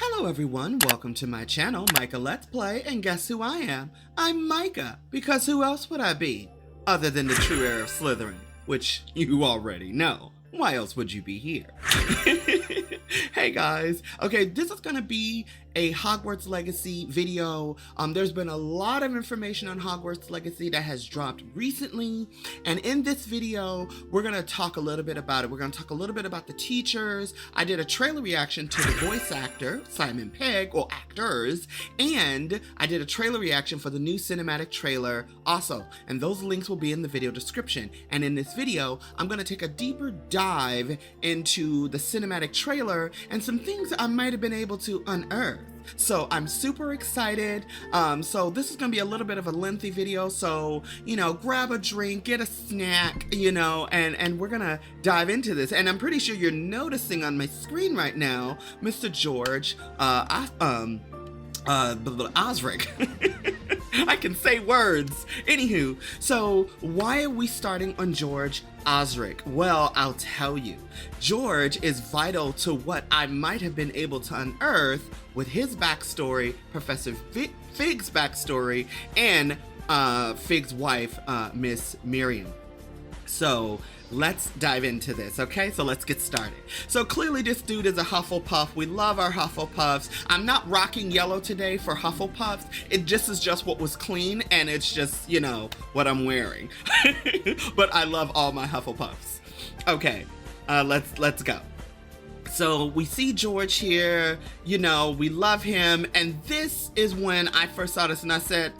Hello everyone, welcome to my channel, Micah Let's Play, and guess who I am? I'm Micah, because who else would I be? Other than the true heir of Slytherin, which you already know. Why else would you be here? Hey guys, okay, this is gonna be a Hogwarts Legacy video. There's been a lot of information on Hogwarts Legacy that has dropped recently, and in this video, we're gonna talk a little bit about it. We're gonna talk a little bit about the teachers. I did a trailer reaction to the voice actor, Simon Pegg, or actors, and I did a trailer reaction for the new cinematic trailer also, and those links will be in the video description. And in this video, I'm gonna take a deeper dive into the cinematic trailer and some things I might have been able to unearth. So I'm super excited. So this is gonna be a little bit of a lengthy video, so grab a drink, get a snack, and we're gonna dive into this. And I'm pretty sure you're noticing on my screen right now Mr. George Osric. I can say words. Anywho, so why are we starting on George Osric? Well, I'll tell you. George is vital to what I might have been able to unearth with his backstory, Professor Fig's backstory, and Fig's wife, Miss Miriam. So let's dive into this, okay? So let's get started. So clearly this dude is a Hufflepuff. We love our Hufflepuffs. I'm not rocking yellow today for Hufflepuffs. It just is just what was clean, and it's just, what I'm wearing. But I love all my Hufflepuffs. Okay, let's go. So we see George here, we love him, and this is when I first saw this and I said,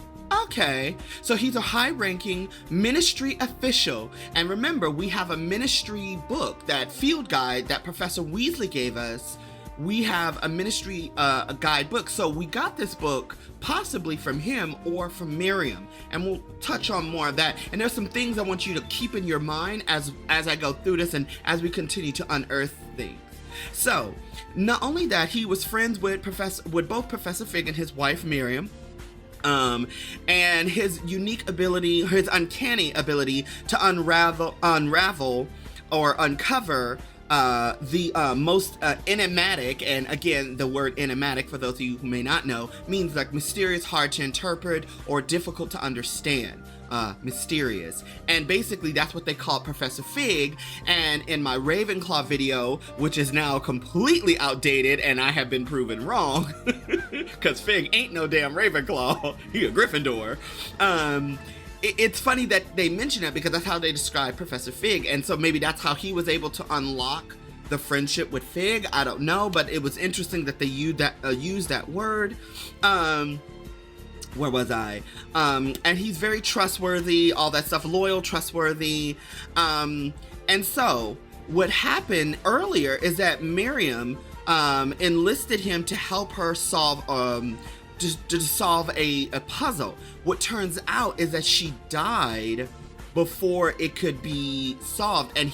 okay, so he's a high-ranking ministry official. And remember, we have a ministry book, that field guide that Professor Weasley gave us. We have a ministry guide book. So we got this book possibly from him or from Miriam. And we'll touch on more of that. And there's some things I want you to keep in your mind as I go through this and as we continue to unearth things. So, not only that, he was friends with both Professor Fig and his wife Miriam. And his unique ability, his uncanny ability to unravel or uncover the most enigmatic, and again, the word enigmatic, for those of you who may not know, means like mysterious, hard to interpret, or difficult to understand. Mysterious. And basically that's what they call Professor Fig. And in my Ravenclaw video, which is now completely outdated and I have been proven wrong, because Fig ain't no damn Ravenclaw, he a Gryffindor. It's funny that they mention it because that's how they describe Professor Fig, and so maybe that's how he was able to unlock the friendship with Fig. I don't know, but it was interesting that they used that word. Where was I? And he's very trustworthy, all that stuff, loyal, trustworthy. And so what happened earlier is that Miriam enlisted him to help her solve to solve a puzzle. What turns out is that she died before it could be solved, and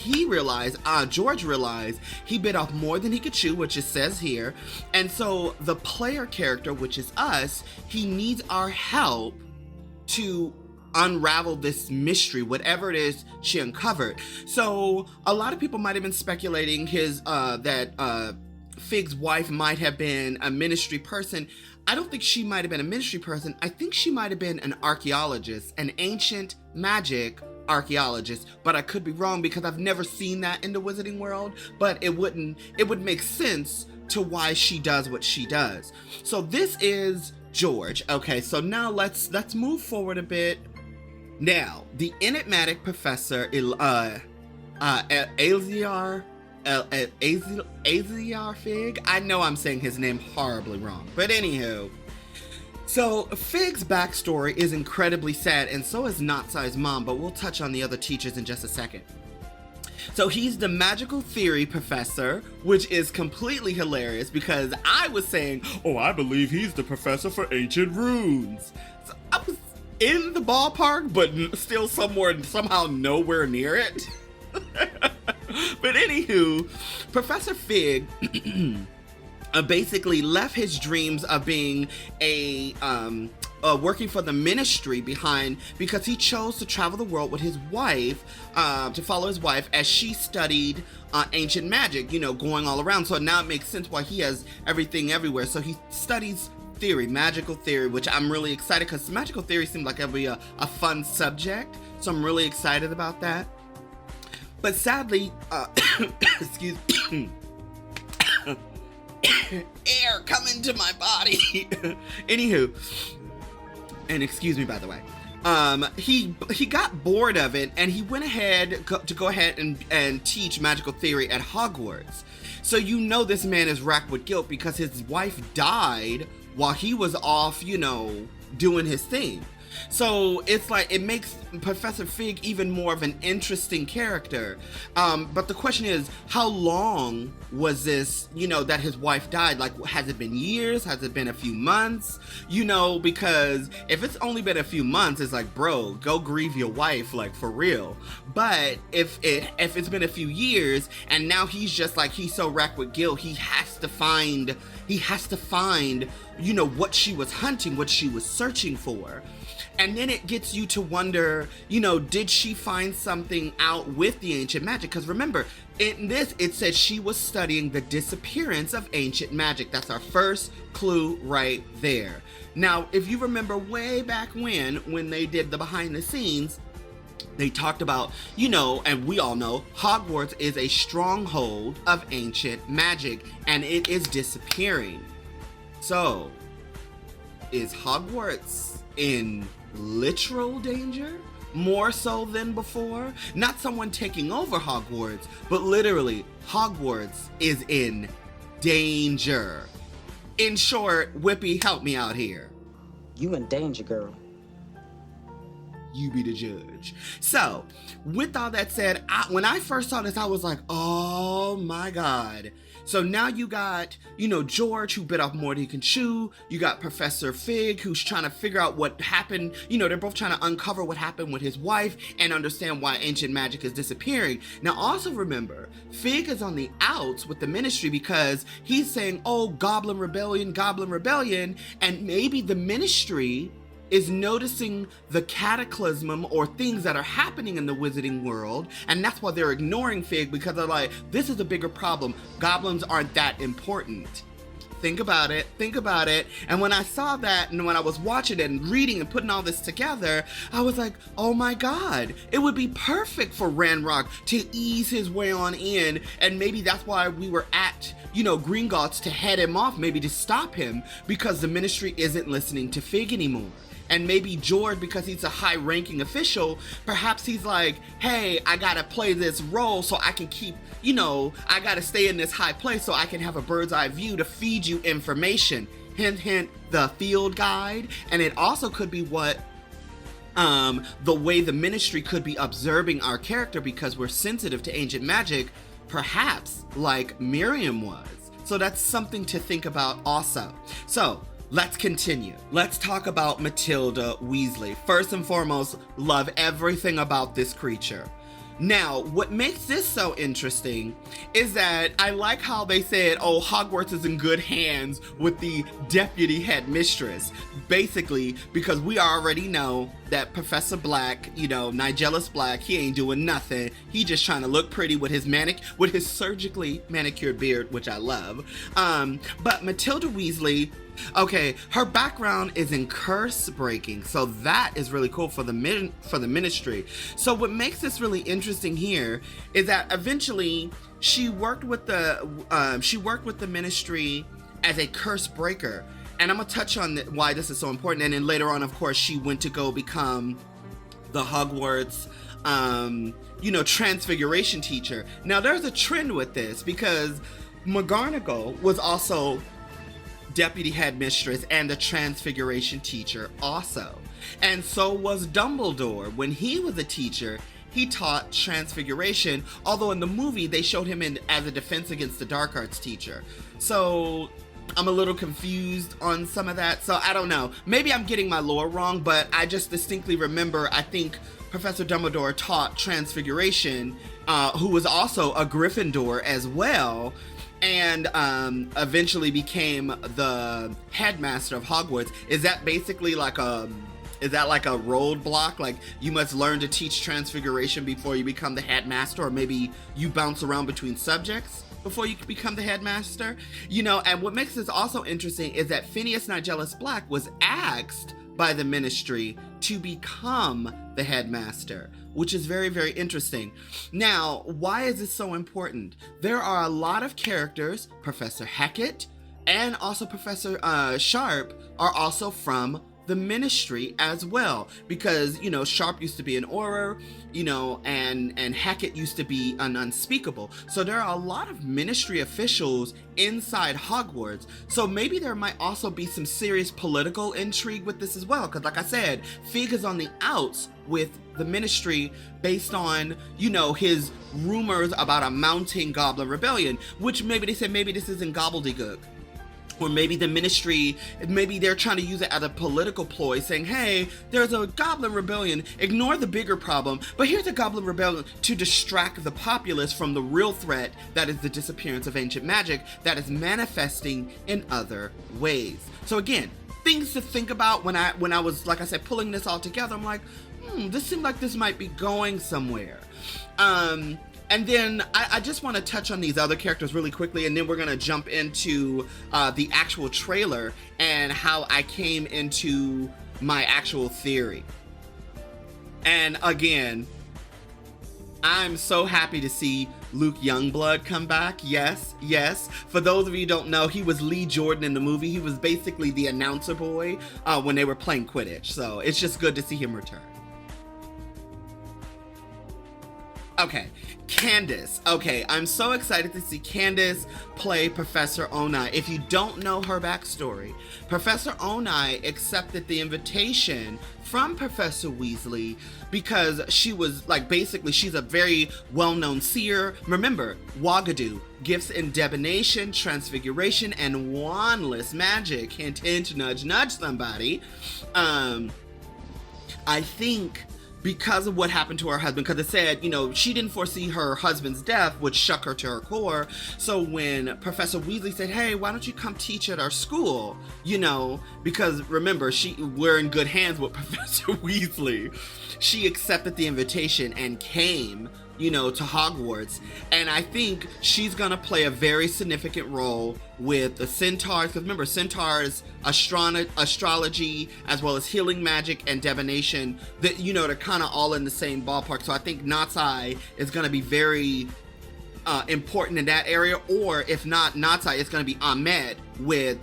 George realized he bit off more than he could chew, which it says here, and so the player character, which is us, he needs our help to unravel this mystery, whatever it is she uncovered. So a lot of people might have been speculating that Fig's wife might have been a ministry person. I don't think she might have been a ministry person. I think she might have been an archaeologist, an ancient magic archaeologist, but I could be wrong because I've never seen that in the wizarding world, but it would make sense to why she does what she does. So this is George. Okay, so now let's move forward a bit. Now, the enigmatic Professor Aziar Fig. I know I'm saying his name horribly wrong, but anywho. So Fig's backstory is incredibly sad, and so is Not-Si's mom, but we'll touch on the other teachers in just a second. So he's the magical theory professor, which is completely hilarious because I was saying, oh, I believe he's the professor for ancient runes. So I was in the ballpark, but still somehow nowhere near it. But anywho, Professor Fig basically left his dreams of being a working for the ministry because he chose to travel the world with his wife, to follow his wife as she studied ancient magic, going all around. So now it makes sense why he has everything everywhere. So he studies magical theory, which I'm really excited because magical theory seemed like it'd be a fun subject. So I'm really excited about that. But sadly, excuse me, air coming to my body. Anywho, and excuse me, by the way. He got bored of it, and he went ahead to go ahead and teach magical theory at Hogwarts. So this man is racked with guilt because his wife died while he was off, doing his thing. So it's like, it makes Professor Fig even more of an interesting character. But the question is, how long was this, that his wife died? Like, has it been years? Has it been a few months? Because if it's only been a few months, it's like, bro, go grieve your wife, like, for real. But if it's been a few years and now he's just like, he's so racked with guilt, he has to find, what she was hunting, what she was searching for. And then it gets you to wonder, did she find something out with the ancient magic? Because remember, in this, it said she was studying the disappearance of ancient magic. That's our first clue right there. Now, if you remember way back when they did the behind the scenes, they talked about, and we all know, Hogwarts is a stronghold of ancient magic, and it is disappearing. So, is Hogwarts in literal danger? More so than before? Not someone taking over Hogwarts, but literally, Hogwarts is in danger. In short, Whippy, help me out here. You in danger, girl. You be the judge. So, with all that said, when I first saw this, I was like, oh my God. So now you got, George, who bit off more than he can chew. You got Professor Fig, who's trying to figure out what happened. They're both trying to uncover what happened with his wife and understand why ancient magic is disappearing. Now, also remember, Fig is on the outs with the ministry because he's saying, oh, Goblin Rebellion, and maybe the ministry is noticing the cataclysm or things that are happening in the wizarding world, and that's why they're ignoring Fig, because they're like, this is a bigger problem. Goblins aren't that important. Think about it. And when I saw that, and when I was watching it and reading and putting all this together, I was like, oh my God, it would be perfect for Ranrock to ease his way on in, and maybe that's why we were at, Gringotts to head him off, maybe to stop him, because the ministry isn't listening to Fig anymore. And maybe George, because he's a high-ranking official, perhaps he's like, hey, I gotta play this role so I can keep, I gotta stay in this high place so I can have a bird's eye view to feed you information. Hint, hint, the field guide. And it also could be what, the way the ministry could be observing our character because we're sensitive to ancient magic, perhaps like Miriam was. So that's something to think about also. So, let's continue. Let's talk about Matilda Weasley. First and foremost, love everything about this creature. Now, what makes this so interesting is that I like how they said, oh, Hogwarts is in good hands with the deputy headmistress. Basically, because we already know that Professor Black, Nigellus Black, he ain't doing nothing. He just trying to look pretty with his surgically manicured beard, which I love. But Matilda Weasley, okay, her background is in curse breaking, so that is really cool for the ministry. So what makes this really interesting here is that eventually she worked with the ministry as a curse breaker, and I'm gonna touch on why this is so important. And then later on, of course, she went to go become the Hogwarts transfiguration teacher. Now there's a trend with this because McGonagall was also deputy headmistress and the transfiguration teacher also. And so was Dumbledore. When he was a teacher, he taught transfiguration, although in the movie they showed him as a defense against the dark arts teacher. So I'm a little confused on some of that. So I don't know. Maybe I'm getting my lore wrong, but I just distinctly remember, I think Professor Dumbledore taught transfiguration, who was also a Gryffindor as well. and eventually became the headmaster of Hogwarts. Is that basically like a roadblock? Like, you must learn to teach Transfiguration before you become the headmaster, or maybe you bounce around between subjects before you become the headmaster? You know, and what makes this also interesting is that Phineas Nigellus Black was asked by the Ministry to become the headmaster, which is very, very interesting. Now, why is this so important? There are a lot of characters, Professor Hackett and also Professor Sharp, are also from the Ministry as well, because, you know, Sharp used to be an Auror, you know, and Hackett used to be an Unspeakable. So there are a lot of Ministry officials inside Hogwarts. So maybe there might also be some serious political intrigue with this as well, because like I said, Fig is on the outs with the Ministry based on, you know, his rumors about a mounting Goblin Rebellion, which maybe they said maybe this isn't gobbledygook. Or maybe the Ministry, maybe they're trying to use it as a political ploy, saying, hey, there's a Goblin Rebellion, ignore the bigger problem, but here's a Goblin Rebellion to distract the populace from the real threat that is the disappearance of ancient magic that is manifesting in other ways. So again, things to think about when I was, like I said, pulling this all together. I'm like, this seemed like this might be going somewhere. And then I just want to touch on these other characters really quickly, and then we're going to jump into the actual trailer and how I came into my actual theory. And again, I'm so happy to see Luke Youngblood come back. Yes, yes. For those of you who don't know, he was Lee Jordan in the movie. He was basically the announcer boy when they were playing Quidditch. So it's just good to see him return. Okay, Candace. Okay, I'm so excited to see Candace play Professor Onai. If you don't know her backstory, Professor Onai accepted the invitation from Professor Weasley because she was, like, basically, she's a very well-known seer. Remember, Wagadu, gifts in divination, transfiguration, and wandless magic. Hint, hint, nudge, nudge somebody. I think because of what happened to her husband, because it said, you know, she didn't foresee her husband's death, which shook her to her core. So when Professor Weasley said, hey, why don't you come teach at our school? You know, because remember, we're in good hands with Professor Weasley. She accepted the invitation and came, you know, to Hogwarts. And I think she's gonna play a very significant role with the centaurs, because remember, centaurs, astrology, as well as healing magic and divination, that, you know, they're kind of all in the same ballpark. So I think Natsai is gonna be very important in that area, or if not Natsai, it's gonna be Ahmed with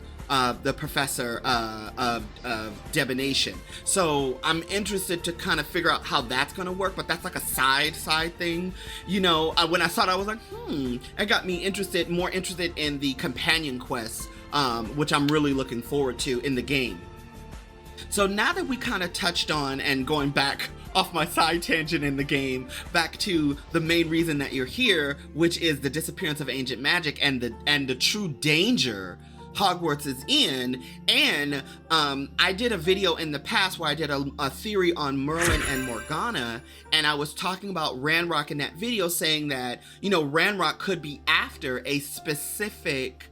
the professor of divination. So I'm interested to kind of figure out how that's going to work, but that's like a side thing. You know, when I saw it, I was like, it got me more interested in the companion quests, which I'm really looking forward to in the game. So now that we kind of touched on, and going back off my side tangent in the game, back to the main reason that you're here, which is the disappearance of ancient magic and the true danger Hogwarts is in. And I did a video in the past where I did a theory on Merlin and Morgana, and I was talking about Ranrock in that video, saying that, you know, Ranrock could be after a specific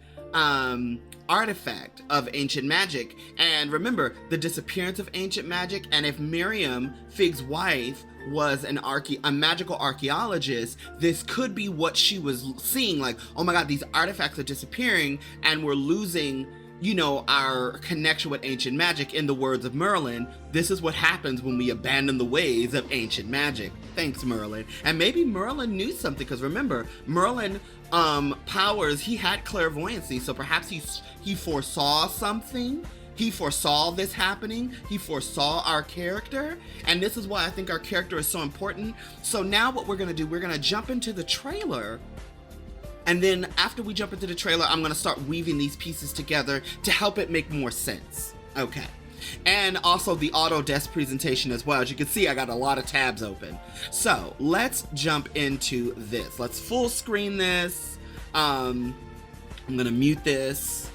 artifact of ancient magic. And remember, the disappearance of ancient magic, and if Miriam, Fig's wife, was a magical archaeologist, this could be what she was seeing, like, oh my god, these artifacts are disappearing and we're losing, you know, our connection with ancient magic. In the words of Merlin, this is what happens when we abandon the ways of ancient magic. Thanks, Merlin. And maybe Merlin knew something, because remember, Merlin powers, he had clairvoyancy, so perhaps he foresaw something. He foresaw this happening. He foresaw our character. And this is why I think our character is so important. So now what we're going to do, we're going to jump into the trailer. And then after we jump into the trailer, I'm going to start weaving these pieces together to help it make more sense. Okay. And also the Autodesk presentation as well. As you can see, I got a lot of tabs open. So let's jump into this. Let's full screen this. I'm going to mute this.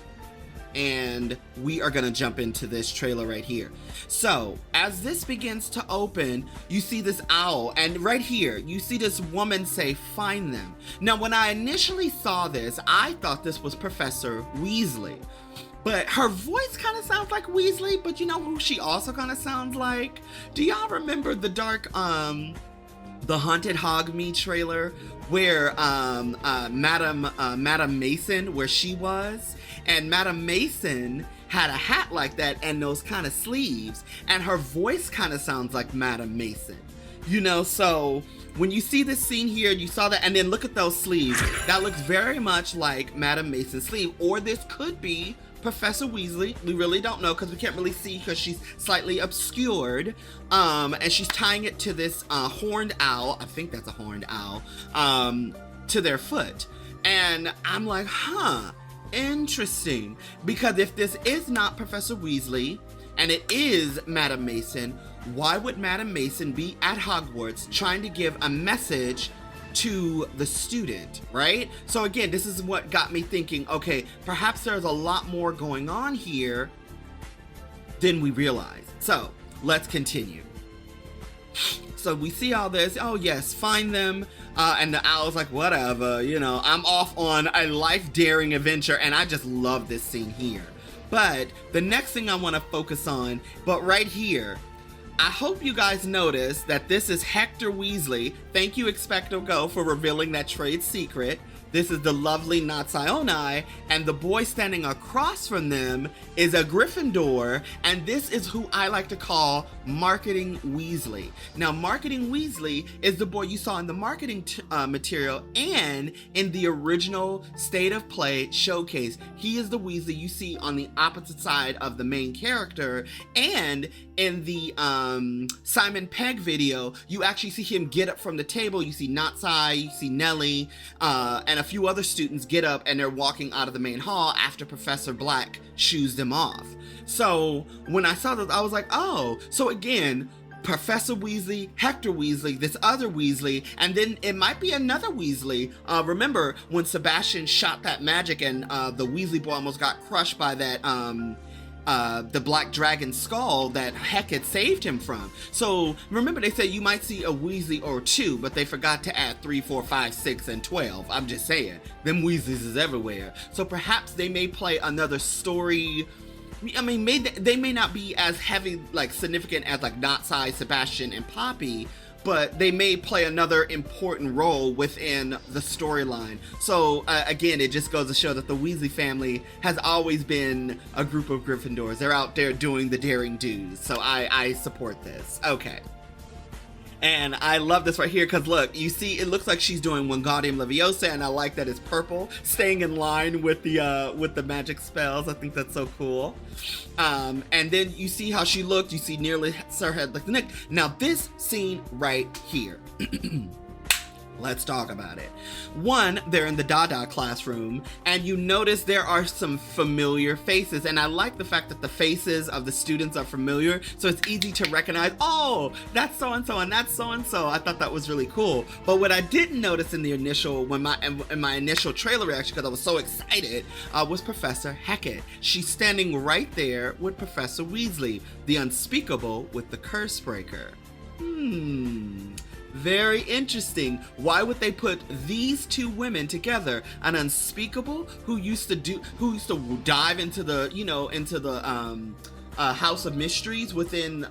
and we are gonna jump into this trailer right here. So as this begins to open, you see this owl, and right here you see this woman say, "Find them." Now when I initially saw this, I thought this was Professor Weasley, but her voice kind of sounds like Weasley. But you know who she also kind of sounds like? Do y'all remember the the Haunted Hogmeade trailer where Madam Mason, where she was, and Madam Mason had a hat like that and those kind of sleeves, and her voice kind of sounds like Madam Mason, you know? So when you see this scene here, you saw that, and then look at those sleeves. That looks very much like Madam Mason's sleeve, or this could be Professor Weasley. We really don't know because we can't really see because she's slightly obscured. And she's tying it to this horned owl. I think that's a horned owl, to their foot. And I'm like, huh, interesting. Because if this is not Professor Weasley and it is Madam Mason, why would Madam Mason be at Hogwarts trying to give a message to the student, right? So again, this is what got me thinking, okay, perhaps there's a lot more going on here than we realize. So let's continue. So we see all this, oh yes, find them, and the owl's like, whatever, you know, I'm off on a life-daring adventure, and I just love this scene here. But the next thing I want to focus on, but right here, I hope you guys notice that this is Hector Weasley. Thank you, Expecto Go, for revealing that trade secret. This is the lovely Notzioni, and the boy standing across from them is a Gryffindor, and this is who I like to call Marketing Weasley. Now, Marketing Weasley is the boy you saw in the marketing material and in the original State of Play showcase. He is the Weasley you see on the opposite side of the main character, and in the Simon Pegg video, you actually see him get up from the table. You see Notzi, you see Nellie, and a few other students get up and they're walking out of the main hall after Professor Black shoos them off. So when I saw this, I was like, oh, so again, Professor Weasley, Hector Weasley, this other Weasley, and then it might be another Weasley. Remember when Sebastian shot that magic and the Weasley boy almost got crushed by that the black dragon skull that Heck had saved him from. So remember, they said you might see a Weasley or two, but they forgot to add 3, 4, 5, 6, and 12. I'm just saying, them Weasleys is everywhere. So perhaps they may play another story. I mean, they may not be as heavy, like significant as like Notzi, Sebastian, and Poppy, but they may play another important role within the storyline. So again, it just goes to show that the Weasley family has always been a group of Gryffindors. They're out there doing the daring do's. So I support this. Okay. And I love this right here because look, you see, it looks like she's doing Wingardium Leviosa, and I like that it's purple, staying in line with the magic spells. I think that's so cool. And then you see how she looked. You see nearly her head like the neck. Now this scene right here. Let's talk about it. One, they're in the Dada classroom, and you notice there are some familiar faces, and I like the fact that the faces of the students are familiar, so it's easy to recognize, oh, that's so-and-so and that's so-and-so. I thought that was really cool. But what I didn't notice in the initial, in my initial trailer reaction, because I was so excited, was Professor Hecat. She's standing right there with Professor Weasley, the unspeakable with the curse breaker. Very interesting. Why would they put these two women together? An unspeakable who used to dive into the, you know, into the House of Mysteries within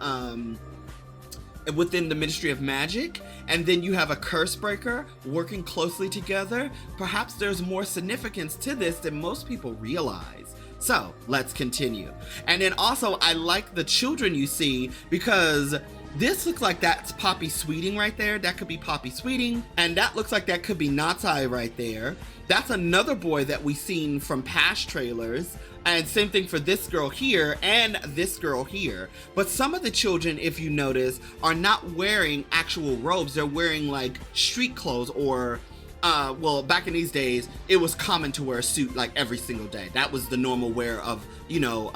the Ministry of Magic, and then you have a curse breaker working closely together. Perhaps there's more significance to this than most people realize. So let's continue. And then also, I like the children you see, because this looks like that's Poppy Sweeting right there. That could be Poppy Sweeting. And that looks like that could be Notzi right there. That's another boy that we've seen from past trailers. And same thing for this girl here and this girl here. But some of the children, if you notice, are not wearing actual robes. They're wearing like street clothes, or well, back in these days, it was common to wear a suit like every single day. That was the normal wear of, you know,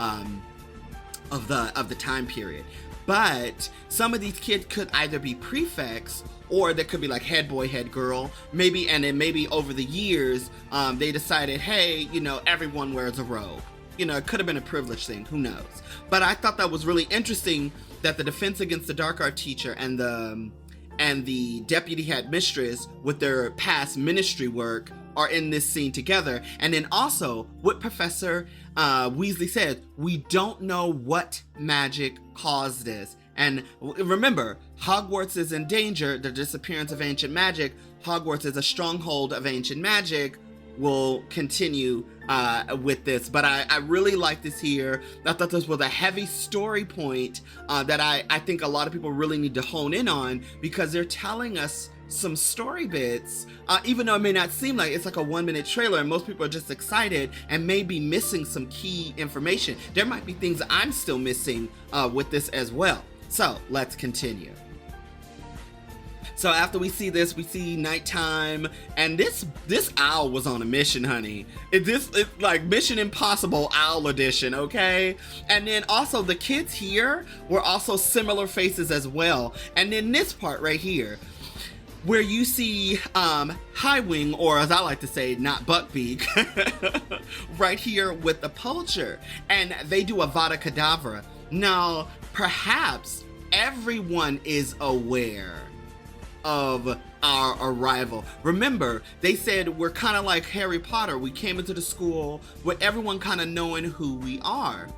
of the time period. But some of these kids could either be prefects, or they could be like head boy, head girl, maybe. And then maybe over the years, they decided, hey, you know, everyone wears a robe. You know, it could have been a privilege thing, who knows. But I thought that was really interesting that the Defense Against the Dark Art teacher and the deputy headmistress with their past ministry work are in this scene together. And then also what Professor Weasley said, we don't know what magic caused this. And remember, Hogwarts is in danger, the disappearance of ancient magic. Hogwarts is a stronghold of ancient magic. Will continue with this, but I really like this here. I thought this was a heavy story point that I think a lot of people really need to hone in on, because they're telling us some story bits, even though it may not seem like it's like a 1-minute trailer and most people are just excited and may be missing some key information. There might be things I'm still missing with this as well. So let's continue. So after we see this, we see nighttime, and this owl was on a mission, honey. It's like Mission Impossible Owl Edition, okay? And then also the kids here were also similar faces as well. And then this part right here, where you see Highwing, or as I like to say, not Buckbeak, right here with the poacher, and they do Avada Kedavra. Now, perhaps everyone is aware of our arrival. Remember, they said we're kind of like Harry Potter. We came into the school with everyone kind of knowing who we are.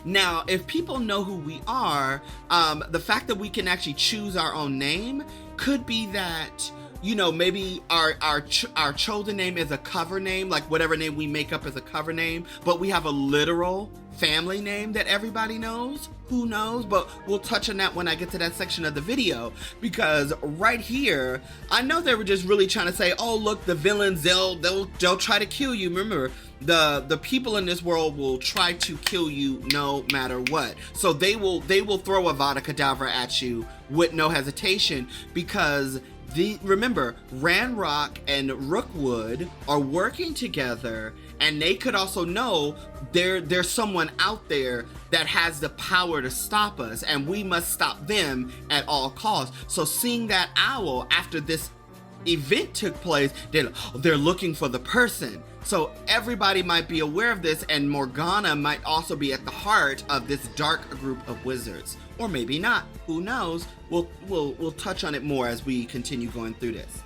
Now, if people know who we are, the fact that we can actually choose our own name could be that, you know, maybe our chosen name is a cover name, like whatever name we make up as a cover name, but we have a literal family name that everybody knows. Who knows? But we'll touch on that when I get to that section of the video, because right here, I know they were just really trying to say, oh, look, the villains, they'll try to kill you. Remember, the people in this world will try to kill you no matter what. So they will throw Avada Kedavra at you with no hesitation, because remember, Ranrock and Rookwood are working together, and they could also know there's someone out there that has the power to stop us, and we must stop them at all costs. So seeing that owl after this event took place, they're looking for the person. So everybody might be aware of this, and Morgana might also be at the heart of this dark group of wizards. Or maybe not, who knows? We'll touch on it more as we continue going through this.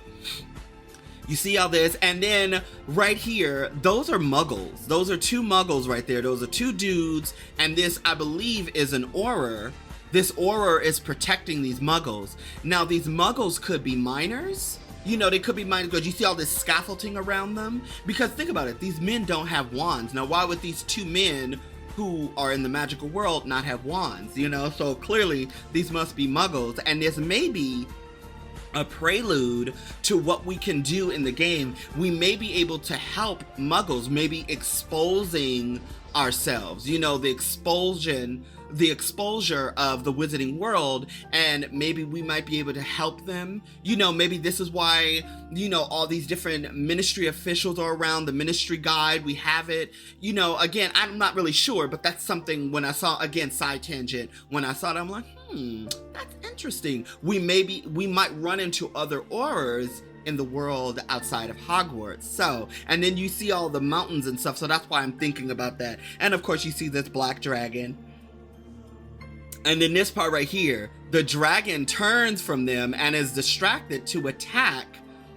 You see all this, and then right here, those are muggles. Those are 2 muggles right there. Those are 2 dudes, and this, I believe, is an auror. This auror is protecting these muggles. Now, these muggles could be minors. You know, they could be minors because you see all this scaffolding around them. Because think about it, these men don't have wands. Now, why would these 2 men who are in the magical world not have wands? You know, so clearly these must be muggles, and this may be a prelude to what we can do in the game. We may be able to help muggles, maybe exposing ourselves, you know, the exposure of the wizarding world, and maybe we might be able to help them. You know, maybe this is why, you know, all these different ministry officials are around, the ministry guide, we have it. You know, again, I'm not really sure, but that's something when I saw, again, side tangent, when I saw it, I'm like, that's interesting. We might run into other aurors in the world outside of Hogwarts. So, and then you see all the mountains and stuff, so that's why I'm thinking about that. And of course you see this black dragon. And then this part right here, the dragon turns from them and is distracted to attack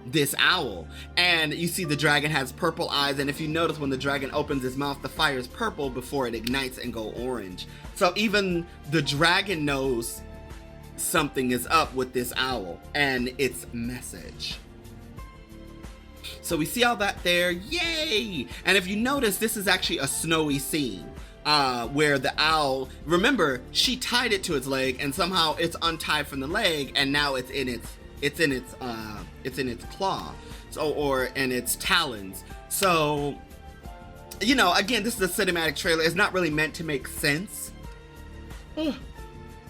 this owl. And you see the dragon has purple eyes, and if you notice, when the dragon opens his mouth, the fire is purple before it ignites and go orange. So even the dragon knows something is up with this owl and its message. So we see all that there, yay! And if you notice, this is actually a snowy scene. Where the owl, remember, she tied it to its leg, and somehow it's untied from the leg, and now it's in its claw, so, or in its talons. So, you know, again, this is a cinematic trailer. It's not really meant to make sense.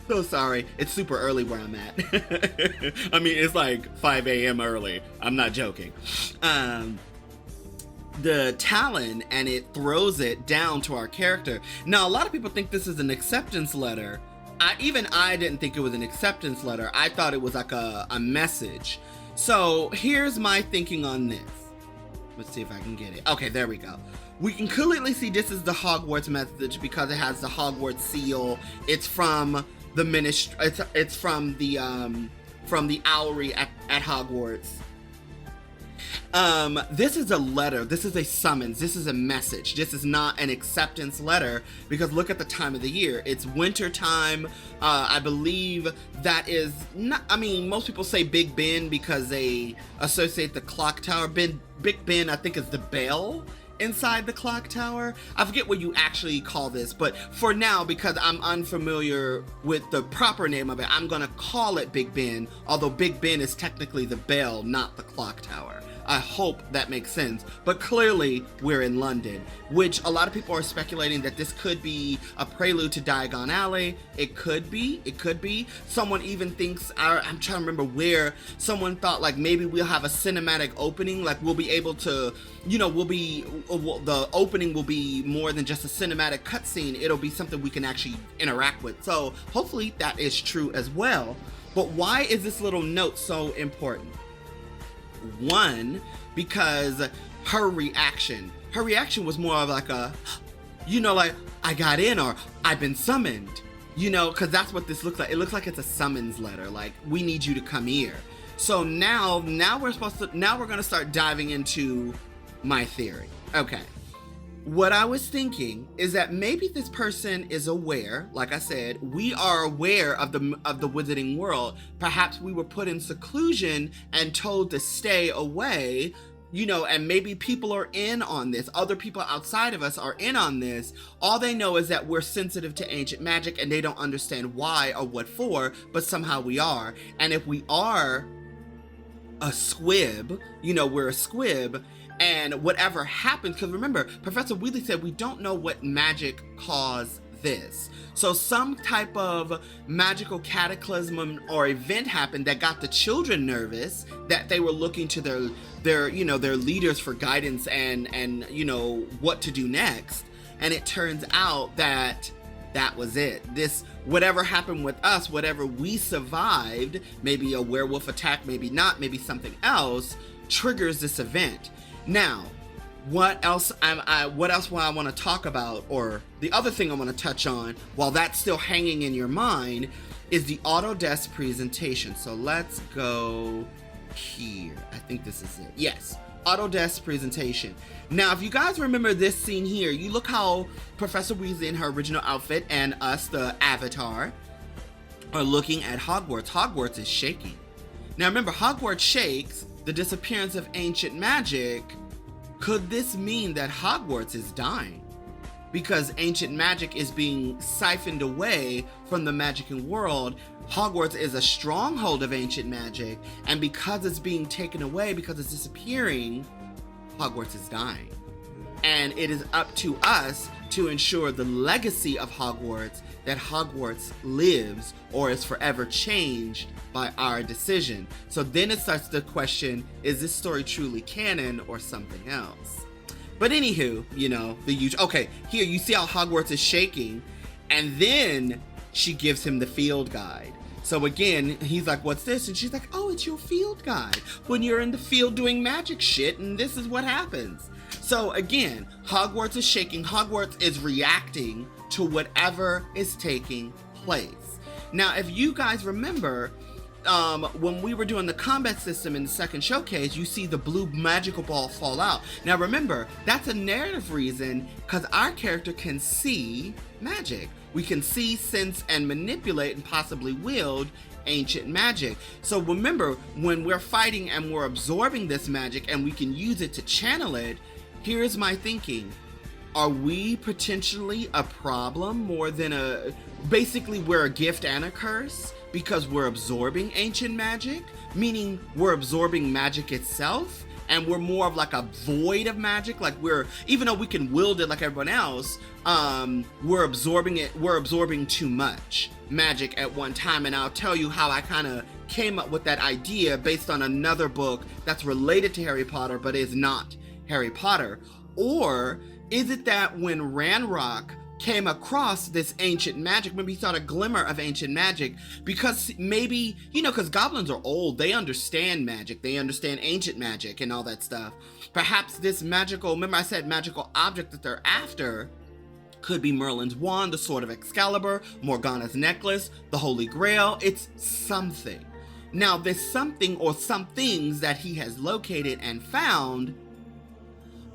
So sorry, it's super early where I'm at. I mean, it's like 5 a.m. early. I'm not joking. The talon, and it throws it down to our character. Now, a lot of people think this is an acceptance letter. Even I didn't think it was an acceptance letter. I thought it was like a message. So here's my thinking on this. Let's see if I can get it. Okay, there we go. we can clearly see this is the Hogwarts message because it has the Hogwarts seal. It's from the ministry. It's from the Owlry at Hogwarts. This is a letter. This is a summons. This is a message. This is not an acceptance letter because look at the time of the year. It's winter time. I believe that is not, I mean, most people say Big Ben because they associate the clock tower. Big Ben, I think, is the bell inside the clock tower. I forget what you actually call this, but for now, because I'm unfamiliar with the proper name of it, I'm gonna call it Big Ben, although Big Ben is technically the bell, not the clock tower. I hope that makes sense. But clearly, we're in London, which a lot of people are speculating that this could be a prelude to Diagon Alley. It could be. It could be. Someone even thinks, I'm trying to remember where, someone thought like maybe we'll have a cinematic opening, like we'll be able to, you know, the opening will be more than just a cinematic cutscene. It'll be something we can actually interact with. So hopefully that is true as well. But why is this little note so important? One, because her reaction was more of like a, you know, like I got in or I've been summoned, you know, because that's what this looks like. It looks like it's a summons letter, like we need you to come here. So now we're going to start diving into my theory. Okay. What I was thinking is that maybe this person is aware, like I said, we are aware of the wizarding world. Perhaps we were put in seclusion and told to stay away, you know, and maybe people are in on this. Other people outside of us are in on this. All they know is that we're sensitive to ancient magic and they don't understand why or what for, but somehow we are. And if we are a squib, you know, we're a squib, and whatever happens, because remember, Professor Weasley said we don't know what magic caused this. So some type of magical cataclysm or event happened that got the children nervous, that they were looking to their leaders for guidance and you know what to do next. And it turns out that was it. This, whatever happened with us, whatever we survived, maybe a werewolf attack, maybe not, maybe something else, triggers this event. Now, what else will I want to talk about, or the other thing I want to touch on while that's still hanging in your mind, is the Autodesk presentation. So let's go here. I think this is it. Yes, Autodesk presentation. Now, if you guys remember this scene here, you look how Professor Weasley in her original outfit and us, the Avatar, are looking at Hogwarts. Hogwarts is shaking. Now remember, Hogwarts shakes, the disappearance of ancient magic. Could this mean that Hogwarts is dying? Because ancient magic is being siphoned away from the magicking world. Hogwarts is a stronghold of ancient magic, and because it's being taken away, because it's disappearing, Hogwarts is dying. And it is up to us to ensure the legacy of Hogwarts, that Hogwarts lives or is forever changed by our decision. So then it starts the question, is this story truly canon or something else? But anywho, you know, the huge, okay, here you see how Hogwarts is shaking, and then she gives him the field guide. So again, he's like, what's this? And she's like, oh, it's your field guide when you're in the field doing magic shit, and this is what happens. So again, Hogwarts is shaking. Hogwarts is reacting to whatever is taking place. Now, if you guys remember, when we were doing the combat system in the second showcase, you see the blue magical ball fall out. Now remember, that's a narrative reason, because our character can see magic. We can see, sense, and manipulate and possibly wield ancient magic. So remember, when we're fighting and we're absorbing this magic and we can use it to channel it, here's my thinking. Are we potentially a problem more than basically we're a gift and a curse because we're absorbing ancient magic, meaning we're absorbing magic itself, and we're more of like a void of magic, like even though we can wield it like everyone else, we're absorbing too much magic at one time. And I'll tell you how I kind of came up with that idea based on another book that's related to Harry Potter but is not Harry Potter. Or is it that when Ranrock came across this ancient magic, maybe he saw a glimmer of ancient magic, because maybe, because goblins are old, they understand magic, they understand ancient magic and all that stuff. Perhaps this magical, remember I said magical object that they're after, could be Merlin's wand, the Sword of Excalibur, Morgana's necklace, the Holy Grail. It's something. Now, this something or some things that he has located and found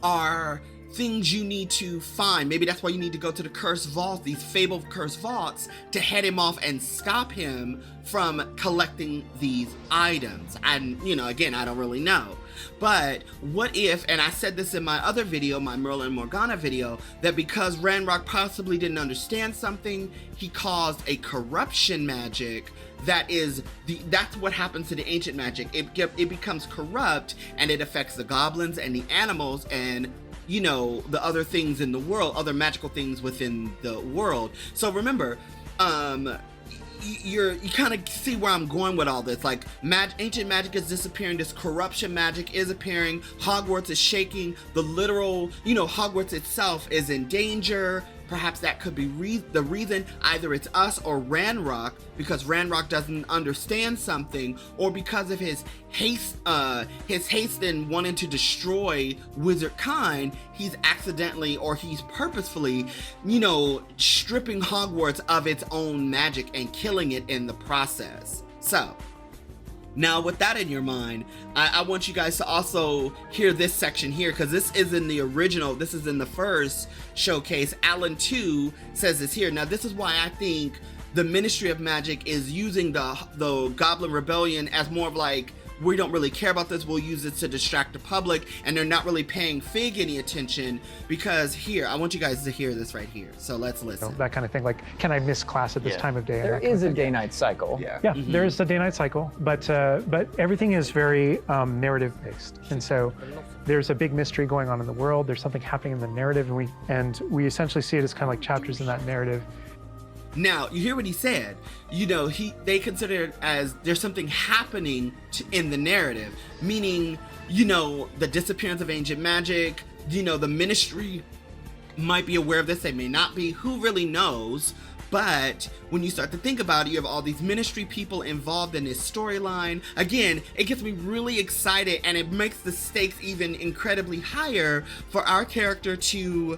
are things you need to find. Maybe that's why you need to go to the cursed vaults, these fabled cursed vaults, to head him off and stop him from collecting these items. And, again, I don't really know. But what if, and I said this in my other video, my Merlin and Morgana video, that because Ranrock possibly didn't understand something, he caused a corruption magic that's what happens to the ancient magic. It becomes corrupt, and it affects the goblins and the animals and the other things in the world, other magical things within the world. So remember, you kind of see where I'm going with all this. Like, ancient magic is disappearing, this corruption magic is appearing, Hogwarts is shaking, the literal, Hogwarts itself is in danger. Perhaps that could be the reason. Either it's us or Ranrock, because Ranrock doesn't understand something, or because of his haste in wanting to destroy wizard kind, he's accidentally, or he's purposefully, stripping Hogwarts of its own magic and killing it in the process. So, now, with that in your mind, I want you guys to also hear this section here, because this is in the original, this is in the first showcase. Alan 2 says this here. Now, this is why I think the Ministry of Magic is using the Goblin Rebellion as more of like, we don't really care about this, we'll use it to distract the public, and they're not really paying Fig any attention, because here, I want you guys to hear this right here. So let's listen. That kind of thing, like, can I miss class at this time of day? There is a day-night cycle. Yeah, there is a day-night cycle, but everything is very narrative-based. And so there's a big mystery going on in the world, there's something happening in the narrative, and we essentially see it as kind of like chapters in that narrative. Now, you hear what he said. They consider it as there's something happening in the narrative, meaning, the disappearance of ancient magic, the Ministry might be aware of this, they may not be, who really knows? But when you start to think about it, you have all these Ministry people involved in this storyline. Again, it gets me really excited, and it makes the stakes even incredibly higher for our character to,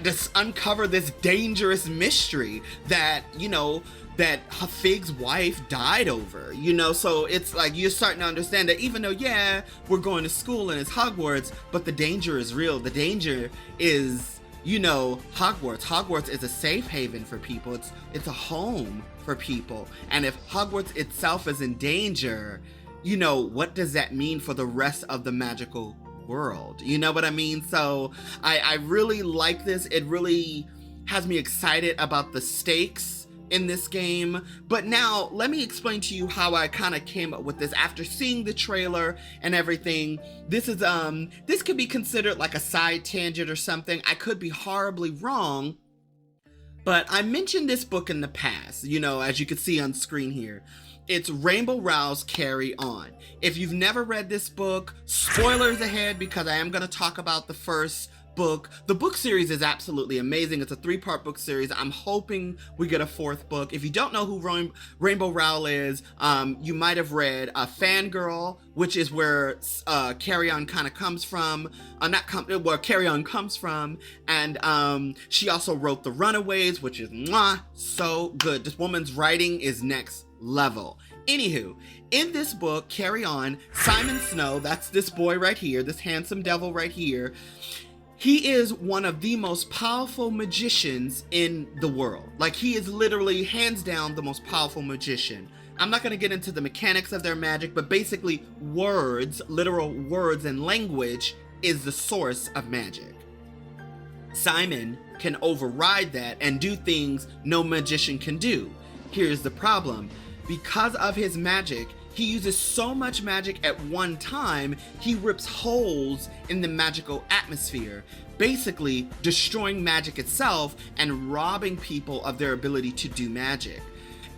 just uncover this dangerous mystery that, that Fig's wife died over, so it's like you're starting to understand that even though, we're going to school and it's Hogwarts, but the danger is real. The danger is, Hogwarts. Hogwarts is a safe haven for people. It's a home for people. And if Hogwarts itself is in danger, what does that mean for the rest of the magical world? You know what I mean? So I really like this. It really has me excited about the stakes in this game. But now let me explain to you how I kind of came up with this after seeing the trailer and everything. This could be considered like a side tangent or something. I could be horribly wrong, but I mentioned this book in the past, as you can see on screen here. It's Rainbow Rowell's Carry On. If you've never read this book, spoilers ahead, because I am going to talk about the first book. The book series is absolutely amazing. It's a 3-part book series. I'm hoping we get a 4th book. If you don't know who Rainbow Rowell is, you might have read Fangirl, which is where Carry On kind of comes from. Where Carry On comes from. And she also wrote The Runaways, which is so good. This woman's writing is next level. Anywho, in this book, Carry On, Simon Snow, that's this boy right here, this handsome devil right here, he is one of the most powerful magicians in the world. Like, he is literally, hands down, the most powerful magician. I'm not going to get into the mechanics of their magic, but basically words, literal words and language is the source of magic. Simon can override that and do things no magician can do. Here's the problem. Because of his magic, he uses so much magic at one time, he rips holes in the magical atmosphere, basically destroying magic itself and robbing people of their ability to do magic.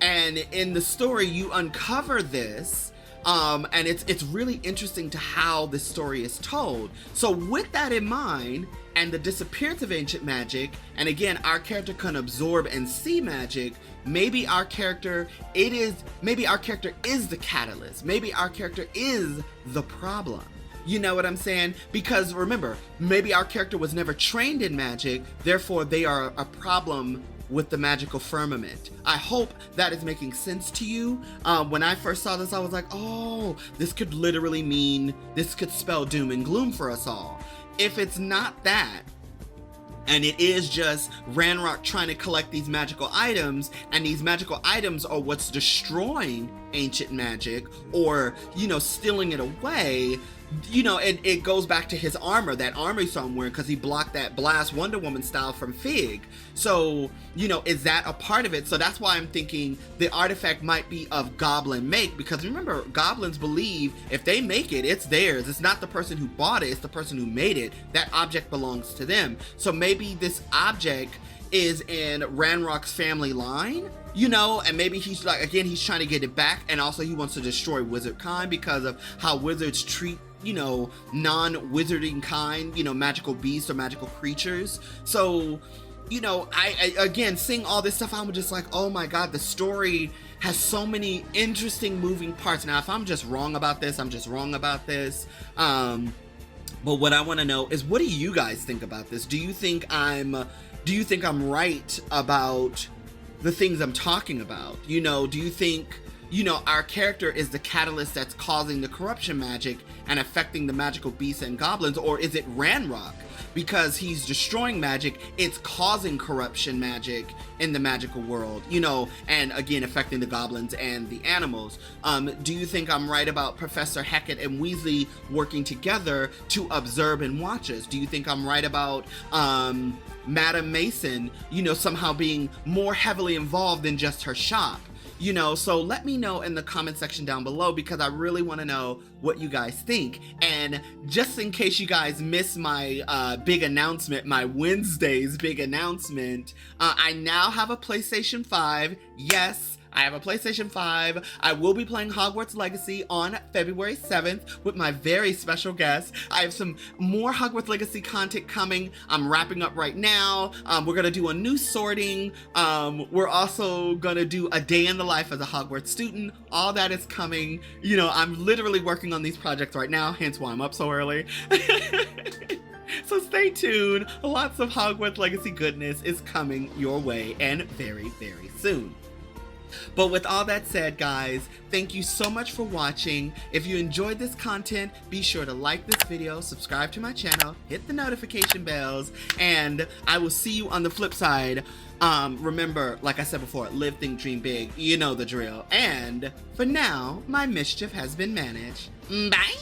And in the story, you uncover this And it's really interesting to how this story is told. So with that in mind, and the disappearance of ancient magic, and again, our character can absorb and see magic, maybe our character is the catalyst. Maybe our character is the problem. You know what I'm saying? Because remember, maybe our character was never trained in magic, therefore they are a problem with the magical firmament. I hope that is making sense to you. When I first saw this, I was like, oh, this could spell doom and gloom for us all. If it's not that, and it is just Ranrock trying to collect these magical items, and these magical items are what's destroying ancient magic, or, stealing it away, it goes back to his armor, that armor you saw him wearing, because he blocked that blast Wonder Woman style from Fig. So, is that a part of it? So that's why I'm thinking the artifact might be of goblin make, because remember, goblins believe if they make it, it's theirs. It's not the person who bought it, it's the person who made it. That object belongs to them. So maybe this object is in Ranrock's family line, and maybe he's like, again, he's trying to get it back, and also he wants to destroy wizard kind because of how wizards treat non-wizarding kind, magical beasts or magical creatures. So, I again, seeing all this stuff, I'm just like, oh my God, the story has so many interesting moving parts. Now, if I'm just wrong about this, I'm just wrong about this. But what I want to know is, what do you guys think about this? Do you think I'm right about the things I'm talking about? Do you think, our character is the catalyst that's causing the corruption magic and affecting the magical beasts and goblins? Or is it Ranrock? Because he's destroying magic, it's causing corruption magic in the magical world, and again, affecting the goblins and the animals. Do you think I'm right about Professor Hackett and Weasley working together to observe and watch us? Do you think I'm right about Madame Mason, somehow being more heavily involved than just her shop? So let me know in the comment section down below, because I really want to know what you guys think. And just in case you guys missed my big announcement, my Wednesday's big announcement, I now have a PlayStation 5. Yes, I have a PlayStation 5. I will be playing Hogwarts Legacy on February 7th with my very special guest. I have some more Hogwarts Legacy content coming. I'm wrapping up right now. We're going to do a new sorting. We're also going to do a day in the life as a Hogwarts student. All that is coming. I'm literally working on these projects right now, hence why I'm up so early. So stay tuned. Lots of Hogwarts Legacy goodness is coming your way, and very, very soon. But with all that said, guys, thank you so much for watching. If you enjoyed this content, be sure to like this video, subscribe to my channel, hit the notification bells, and I will see you on the flip side. Remember, like I said before, live, think, dream big. You know the drill. And for now, my mischief has been managed. Bye!